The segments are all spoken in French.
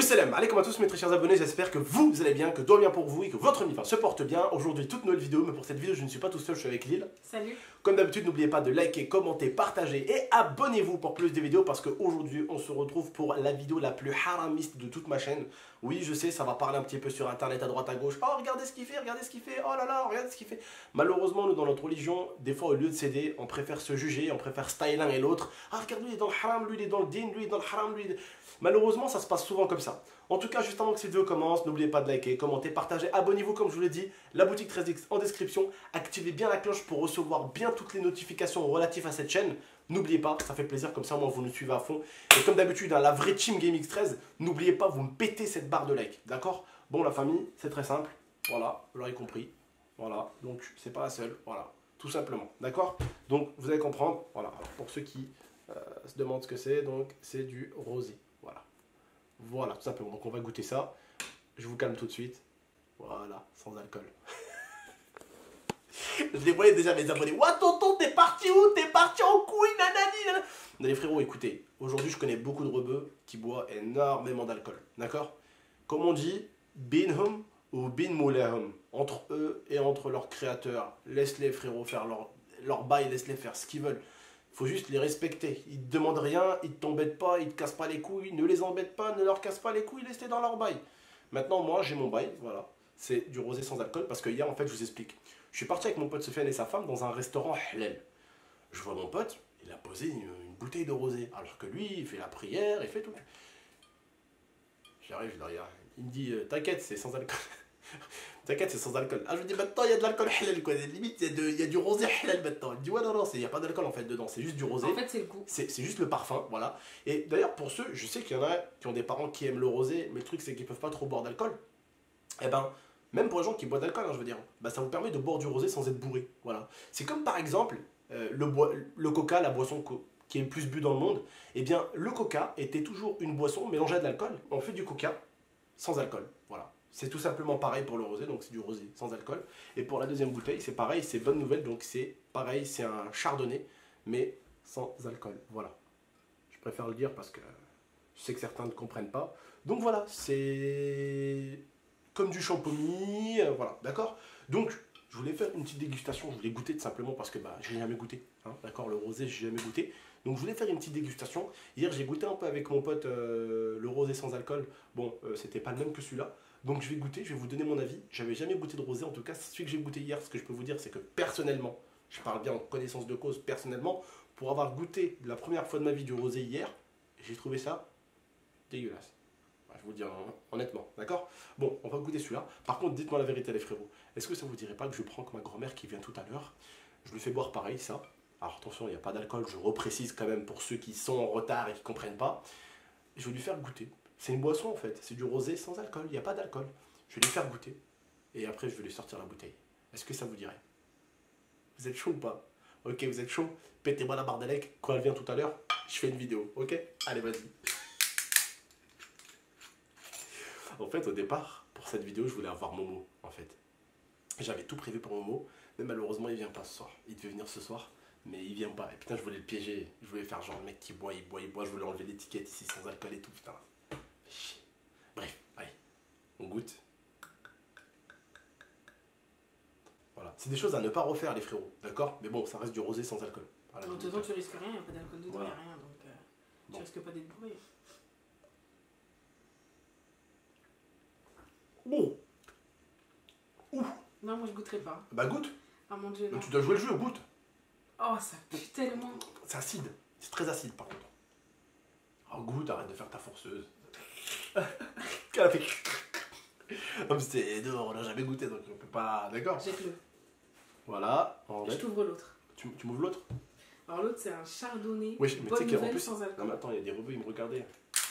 Salam alaikum à tous mes très chers abonnés, j'espère que vous allez bien, que tout va bien pour vous et que votre mi-fin se porte bien. Aujourd'hui toute nouvelle vidéo, mais pour cette vidéo je ne suis pas tout seul, je suis avec Lille. Salut. Comme d'habitude n'oubliez pas de liker, commenter, partager et abonnez-vous pour plus de vidéos parce qu'aujourd'hui on se retrouve pour la vidéo la plus haramiste de toute ma chaîne. Oui je sais, ça va parler un petit peu sur internet à droite à gauche. Oh regardez ce qu'il fait, oh là là, regardez ce qu'il fait. Malheureusement nous dans notre religion, des fois au lieu de céder, on préfère se juger, on préfère styler l'un et l'autre. Ah regarde lui il est dans le haram, lui il est dans le din, lui il est dans le haram, lui il est... Malheureusement ça se passe souvent comme ça. En tout cas, juste avant que cette vidéo commence, n'oubliez pas de liker, commenter, partager, abonnez-vous comme je vous l'ai dit, la boutique 13X en description, activez bien la cloche pour recevoir bien toutes les notifications relatives à cette chaîne. N'oubliez pas, ça fait plaisir, comme ça moi vous nous suivez à fond. Et comme d'habitude, la vraie team GameX13, n'oubliez pas, vous me pétez cette barre de like, d'accord? Bon la famille, c'est très simple, voilà, vous l'aurez compris, voilà, donc c'est pas la seule, voilà, tout simplement, d'accord? Donc vous allez comprendre, voilà, alors, pour ceux qui se demandent ce que c'est, donc c'est du rosé, voilà. Voilà, tout simplement. Donc on va goûter ça. Je vous calme tout de suite. Voilà, sans alcool. Je les voyais déjà mes abonnés. Ouah tonton, t'es parti où? T'es parti en couille, nanani, nanana. Les frérots, écoutez, aujourd'hui je connais beaucoup de rebeux qui boivent énormément d'alcool. D'accord? Comme on dit, binhum ou bin moulahum. Entre eux et entre leurs créateurs. Laisse les frérots faire leur bail, laisse-les faire ce qu'ils veulent. Faut juste les respecter. Ils te demandent rien, ils t'embêtent pas, ils te cassent pas les couilles, ne les embête pas, ne leur casse pas les couilles, laisse-les dans leur bail. Maintenant, moi, j'ai mon bail, voilà. C'est du rosé sans alcool parce que hier, en fait, je vous explique. Je suis parti avec mon pote Sofiane et sa femme dans un restaurant halal. Je vois mon pote, il a posé une bouteille de rosé, alors que lui, il fait la prière, il fait tout. J'arrive, je le regarde. Il me dit, t'inquiète, c'est sans alcool. T'inquiète, c'est sans alcool. Ah, je me dis, maintenant, il y a de l'alcool halal, quoi. Limite, il y a du rosé halal maintenant. Il me dit, ouais, non, il n'y a pas d'alcool en fait dedans, c'est juste du rosé. En fait, c'est le goût. C'est juste le parfum, voilà. Et d'ailleurs, pour ceux, je sais qu'il y en a qui ont des parents qui aiment le rosé, mais le truc, c'est qu'ils peuvent pas trop boire d'alcool. Et ben, même pour les gens qui boivent d'alcool, hein, je veux dire, bah, ça vous permet de boire du rosé sans être bourré, voilà. C'est comme par exemple, le coca, la boisson qui est le plus bu dans le monde. Eh bien, le coca était toujours une boisson mélangée à de l'alcool. On fait du coca sans alcool, voilà. C'est tout simplement pareil pour le rosé, donc c'est du rosé sans alcool. Et pour la deuxième bouteille, c'est pareil, c'est bonne nouvelle, donc c'est pareil, c'est un chardonnay, mais sans alcool, voilà. Je préfère le dire parce que je sais que certains ne comprennent pas. Donc voilà, c'est comme du champomis, voilà, d'accord? Donc, je voulais faire une petite dégustation, je voulais goûter tout simplement parce que bah, je n'ai jamais goûté, hein, d'accord? Le rosé, je n'ai jamais goûté. Donc je voulais faire une petite dégustation. Hier, j'ai goûté un peu avec mon pote le rosé sans alcool. Bon, c'était pas le même que celui-là. Donc je vais goûter, je vais vous donner mon avis. J'avais jamais goûté de rosé, en tout cas, c'est celui que j'ai goûté hier. Ce que je peux vous dire, c'est que personnellement, je parle bien en connaissance de cause, personnellement, pour avoir goûté la première fois de ma vie du rosé hier, j'ai trouvé ça dégueulasse. Je vous le dis honnêtement, d'accord? Bon, on va goûter celui-là. Par contre, dites-moi la vérité, les frérots. Est-ce que ça vous dirait pas que je prends comme ma grand-mère qui vient tout à l'heure? Je lui fais boire pareil, ça. Alors attention, il n'y a pas d'alcool, je reprécise quand même pour ceux qui sont en retard et qui ne comprennent pas. Je vais lui faire goûter. C'est une boisson en fait, c'est du rosé sans alcool, il n'y a pas d'alcool. Je vais lui faire goûter. Et après, je vais lui sortir la bouteille. Est-ce que ça vous dirait? Vous êtes chaud ou pas? Ok, vous êtes chaud? Pétez-moi la barre d'Alec. Quand elle vient tout à l'heure, je fais une vidéo. Ok? Allez, vas-y. En fait, au départ, pour cette vidéo, je voulais avoir Momo, en fait. J'avais tout prévu pour Momo, mais malheureusement, il vient pas ce soir. Il devait venir ce soir, mais il vient pas. Et putain, je voulais le piéger. Je voulais faire genre le mec qui boit, il boit, il boit. Je voulais enlever l'étiquette ici sans alcool et tout, putain. Bref, allez, on goûte. Voilà, c'est des choses à ne pas refaire, les frérots, d'accord? Mais bon, ça reste du rosé sans alcool. Voilà, De toute façon, tu risques rien, il n'y a pas d'alcool dedans, il voilà. n'y a rien, donc tu risques pas d'être bourré. Bon. Ouh. Non, moi je goûterai pas. Bah goûte. Ah mon dieu, non. Tu dois jouer le jeu, goûte. Oh, ça pue tellement. C'est acide, c'est très acide par contre. Oh goûte, arrête de faire ta forceuse. Qu'elle a fait. Comme c'est dehors, on n'a jamais goûté donc on peut pas. D'accord? Jette-le. Voilà. Je t'ouvre l'autre. Tu m'ouvres l'autre? Alors l'autre c'est un chardonnay. Oui, mais tu sais bonne qu'en nouvelle plus. sans alcool. Non mais attends, il y a des rebeux, ils me regardaient.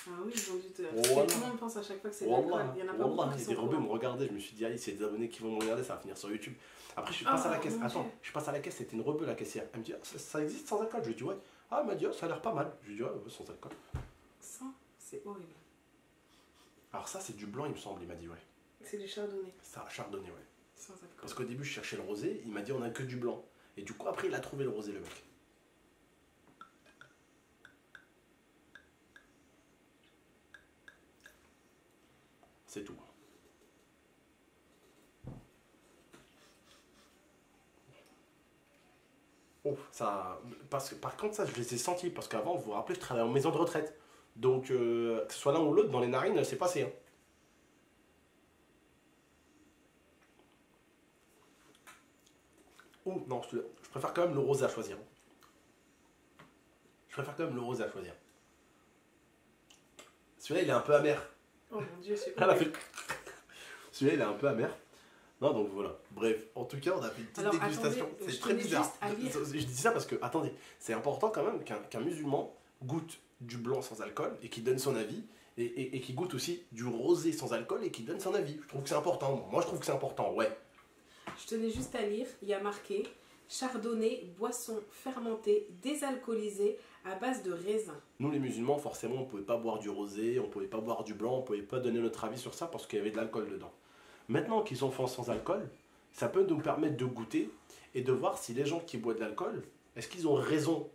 Ah oui, ils ont dû te... Oh, Parce que voilà. tout le monde pense à chaque fois que c'est de l'alcool. Il y en a pas beaucoup Wallah, qui il y a sont des rebeux, ils me courants. regardaient. Je me suis dit, allez, c'est des abonnés qui vont me regarder, ça va finir sur YouTube. Après, je suis Ah, passé à la caisse. mon Attends, Dieu. je passe à la caisse, c'était une rebeu la caissière. Elle me dit, ah, ça existe sans alcool? Je lui dis, ouais. Ah, elle m'a dit, ah, ça a l'air pas mal. Je lui dis, ouais, sans alcool. Ça, c'est horrible. Alors, ça, c'est du blanc, il me semble, il m'a dit, ouais. C'est du chardonnay. Ça, chardonnay, ouais. Sans alcool. Parce qu'au début, je cherchais le rosé, il m'a dit, on a que du blanc. Et du coup, après, il a trouvé le rosé, le mec. c'est tout. Oh, ça, parce que, par contre, ça, je les ai sentis. Parce qu'avant, vous vous rappelez, je travaillais en maison de retraite. Donc, que ce soit l'un ou l'autre, dans les narines, c'est passé. Hein. Oh, non, je préfère quand même le rosé à choisir. Je préfère quand même le rosé à choisir. Celui-là, il est un peu amer. Oh mon dieu, c'est Ah, celui-là, il est un peu amer. Non, donc voilà. Bref, en tout cas, on a fait une petite dégustation. C'est très bizarre. Je dis ça parce que, attendez, c'est important quand même qu'un musulman goûte du blanc sans alcool et qui donne son avis, et qui goûte aussi du rosé sans alcool et qui donne son avis. Je trouve que c'est important. Moi, je trouve que c'est important, ouais. Je tenais juste à lire, il y a marqué chardonnay, boisson fermentée, désalcoolisée à base de raisin. Nous, les musulmans, forcément, on ne pouvait pas boire du rosé, on ne pouvait pas boire du blanc, on ne pouvait pas donner notre avis sur ça parce qu'il y avait de l'alcool dedans. Maintenant qu'ils sont faits sans alcool, ça peut nous permettre de goûter et de voir si les gens qui boivent de l'alcool, est-ce qu'ils ont raison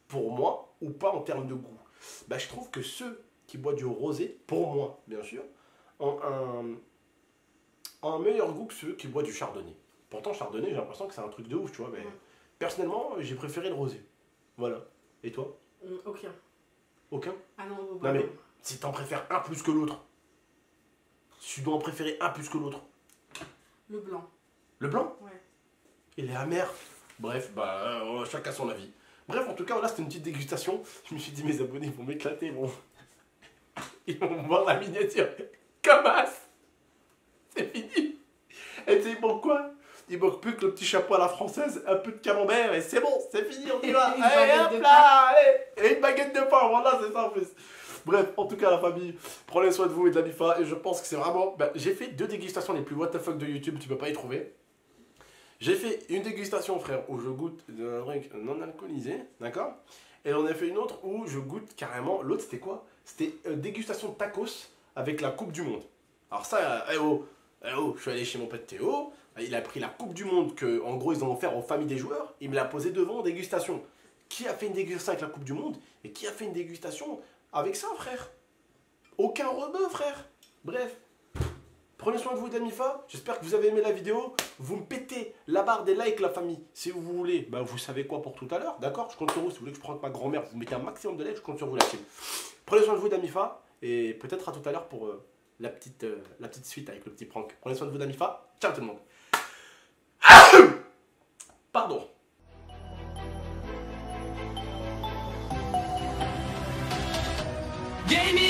pour moi ou pas en termes de goût. Bah, je trouve que ceux qui boivent du rosé, pour moi, bien sûr, ont un meilleur goût que ceux qui boivent du chardonnay. Pourtant, chardonnay, j'ai l'impression que c'est un truc de ouf, tu vois, mais personnellement, j'ai préféré le rosé. Voilà. Et toi? Aucun. Aucun? Ah non, non mais, si t'en préfères un plus que l'autre, tu dois en préférer un plus que l'autre. Le blanc. Le blanc? Ouais. Il est amer. Bref, bah, chacun son avis. Bref, en tout cas, voilà, c'était une petite dégustation. Je me suis dit, mes abonnés vont m'éclater, ils vont voir la miniature. Comme as. C'est fini. Et tu sais, il manque quoi? Il manque plus que le petit chapeau à la française, un peu de camembert, et c'est bon, c'est fini, on y va. Allez, hop là, allez. Et une baguette de pain, voilà, c'est ça en plus. Bref, en tout cas, la famille, prenez soin de vous et de la MIFA. Et je pense que c'est vraiment... Ben, j'ai fait 2 dégustations les plus what the fuck de YouTube, tu peux pas y trouver. J'ai fait une dégustation, frère, où je goûte un drink non alcoolisé, d'accord? Et on a fait une autre où je goûte carrément... L'autre, c'était quoi? C'était dégustation de tacos avec la Coupe du Monde. Alors ça, je suis allé chez mon pote Théo, il a pris la Coupe du Monde que, en gros, ils ont offert aux familles des joueurs, il me l'a posé devant en dégustation. Qui a fait une dégustation avec la Coupe du Monde et qui a fait une dégustation avec ça, frère? Aucun rebeu, frère. Bref, prenez soin de vous, de la MIFA. J'espère que vous avez aimé la vidéo. Vous me pétez la barre des likes, la famille. Si vous voulez, bah, vous savez quoi pour tout à l'heure, d'accord? Je compte sur vous. Si vous voulez que je prenne ma grand-mère, vous mettez un maximum de likes, je compte sur vous, la team. Prenez soin de vous, de la MIFA. Et peut-être à tout à l'heure pour la petite suite avec le petit prank. Prenez soin de vous, de la MIFA. Ciao tout le monde. Pardon. Gaming